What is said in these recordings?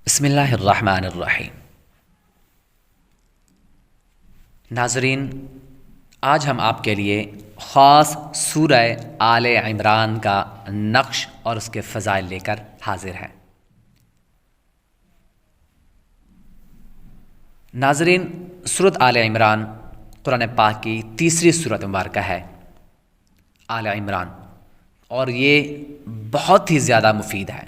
بسم اللہ الرحمن الرحیم۔ ناظرین، آج ہم آپ کے لیے خاص سورہ آل عمران کا نقش اور اس کے فضائل لے کر حاضر ہیں۔ ناظرین، سورۃ آل عمران قرآن پاک کی تیسری سورۃ مبارکہ ہے، آل عمران، اور یہ بہت ہی زیادہ مفید ہے،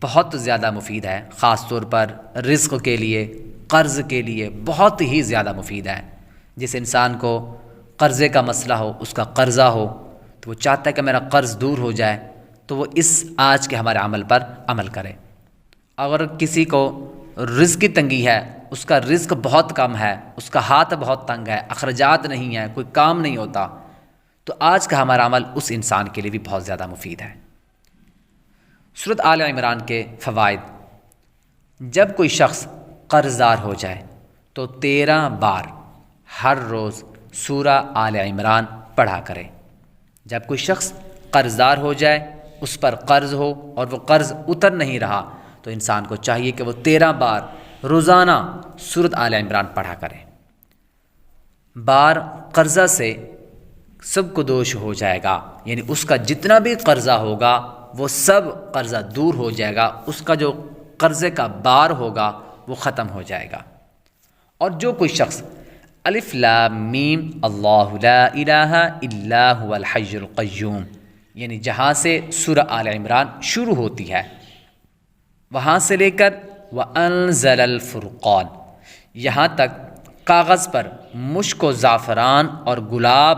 بہت زیادہ مفید ہے، خاص طور پر رزق کے لیے، قرض کے لیے بہت ہی زیادہ مفید ہے۔ جس انسان کو قرضے کا مسئلہ ہو، اس کا قرضہ ہو، تو وہ چاہتا ہے کہ میرا قرض دور ہو جائے، تو وہ اس آج کے ہمارے عمل پر عمل کرے۔ اگر کسی کو رزق کی تنگی ہے، اس کا رزق بہت کم ہے، اس کا ہاتھ بہت تنگ ہے، اخراجات نہیں ہیں، کوئی کام نہیں ہوتا، تو آج کا ہمارا عمل اس انسان کے لیے بھی بہت زیادہ مفید ہے۔ سورۃ آل عمران کے فوائد: جب کوئی شخص قرض دار ہو جائے تو 13 بار ہر روز سورہ آل عمران پڑھا کرے۔ جب کوئی شخص قرض دار ہو جائے، اس پر قرض ہو اور وہ قرض اتر نہیں رہا، تو انسان کو چاہیے کہ وہ 13 بار روزانہ سورۃ آل عمران پڑھا کرے۔ بار قرضہ سے سب کو دوش ہو جائے گا، یعنی اس کا جتنا بھی قرضہ ہوگا وہ سب قرضہ دور ہو جائے گا، اس کا جو قرضے کا بار ہوگا وہ ختم ہو جائے گا۔ اور جو کوئی شخص الف لام میم اللہ لا الہ الا هو الحی القیوم، یعنی جہاں سے سورہ آل عمران شروع ہوتی ہے، وہاں سے لے کر وَأَنزَلَ الْفُرْقَانَ یہاں تک کاغذ پر مشک و زعفران اور گلاب،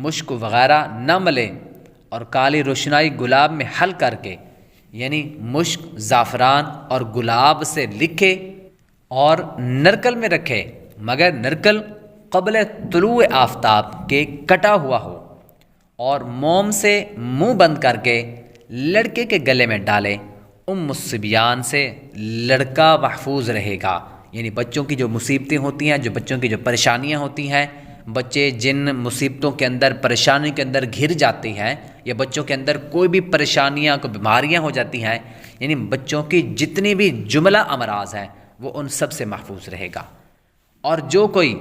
مشک وغیرہ نہ ملے اور کالی روشنائی گلاب میں حل کر کے، یعنی مشک، زعفران اور گلاب سے لکھے اور نرکل میں رکھے، مگر نرکل قبل طلوع آفتاب کے کٹا ہوا ہو، اور موم سے منہ بند کر کے لڑکے کے گلے میں ڈالے، الصبیان سے لڑکا محفوظ رہے گا۔ یعنی بچوں کی جو مصیبتیں ہوتی ہیں، جو بچوں کی جو پریشانیاں ہوتی ہیں، بچے جن مصیبتوں کے اندر، پریشانی کے اندر گھر جاتے ہیں، یا بچوں کے اندر کوئی بھی پریشانیاں، کوئی بیماریاں ہو جاتی ہیں، یعنی بچوں کی جتنی بھی جملہ امراض ہیں وہ ان سب سے محفوظ رہے گا۔ اور جو کوئی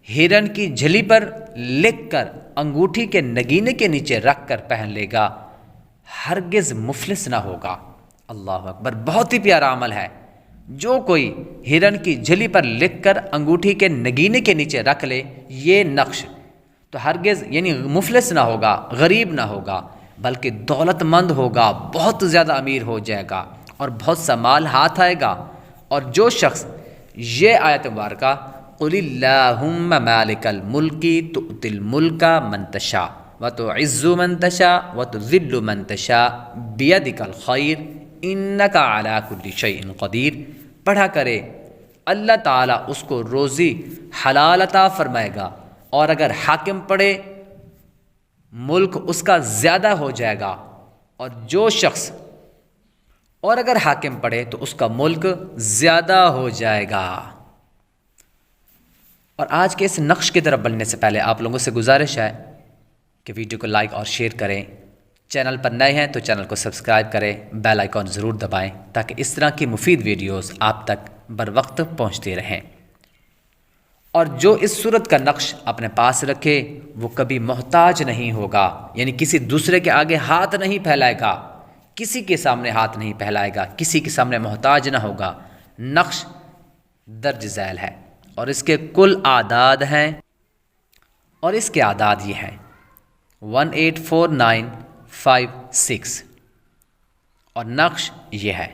ہرن کی جھلی پر لکھ کر انگوٹھی کے نگینے کے نیچے رکھ کر پہن لے گا، ہرگز مفلس نہ ہوگا۔ اللہ اکبر، بہت ہی پیارا عمل ہے۔ جو کوئی ہرن کی جھلی پر لکھ کر انگوٹھی کے نگینے کے نیچے رکھ لے یہ نقش، تو ہرگز یعنی مفلس نہ ہوگا، غریب نہ ہوگا، بلکہ دولت مند ہوگا، بہت زیادہ امیر ہو جائے گا اور بہت سا مال ہاتھ آئے گا۔ اور جو شخص یہ آیت مبارکہ قُلِ اللَّهُمَّ مَالِكَ الْمُلْكِ تُؤْتِي الْمُلْكَ مَن تَشَاءُ وَتُعِزُّ مَن تَشَاءُ وَتُذِلُّ مَن تَشَاءُ بِيَدِكَ الْخَيْرُ اِنَّكَ عَلَىٰ كُلِّ شَيْءٍ قَدِيرٌ پڑھا کرے، اللہ تعالیٰ اس کو روزی حلال عطا فرمائے گا، اور اگر حاکم پڑے ملک اس کا زیادہ ہو جائے گا، اور جو شخص اور اگر حاکم پڑے تو اس کا ملک زیادہ ہو جائے گا۔ اور آج کے اس نقش کی طرف بڑھنے سے پہلے آپ لوگوں سے گزارش ہے کہ ویڈیو کو لائک اور شیئر کریں، چینل پر نئے ہیں تو چینل کو سبسکرائب کریں، بیل آئیکن ضرور دبائیں تاکہ اس طرح کی مفید ویڈیوز آپ تک بر وقت پہنچتی رہیں۔ اور جو اس صورت کا نقش اپنے پاس رکھے وہ کبھی محتاج نہیں ہوگا، یعنی کسی دوسرے کے آگے ہاتھ نہیں پھیلائے گا، کسی کے سامنے ہاتھ نہیں پھیلائے گا، کسی کے سامنے محتاج نہ ہوگا۔ نقش درج ذیل ہے اور اس کے کل اعداد ہیں، اور اس کے اعداد یہ ہیں 18495 6، اور نقش یہ ہے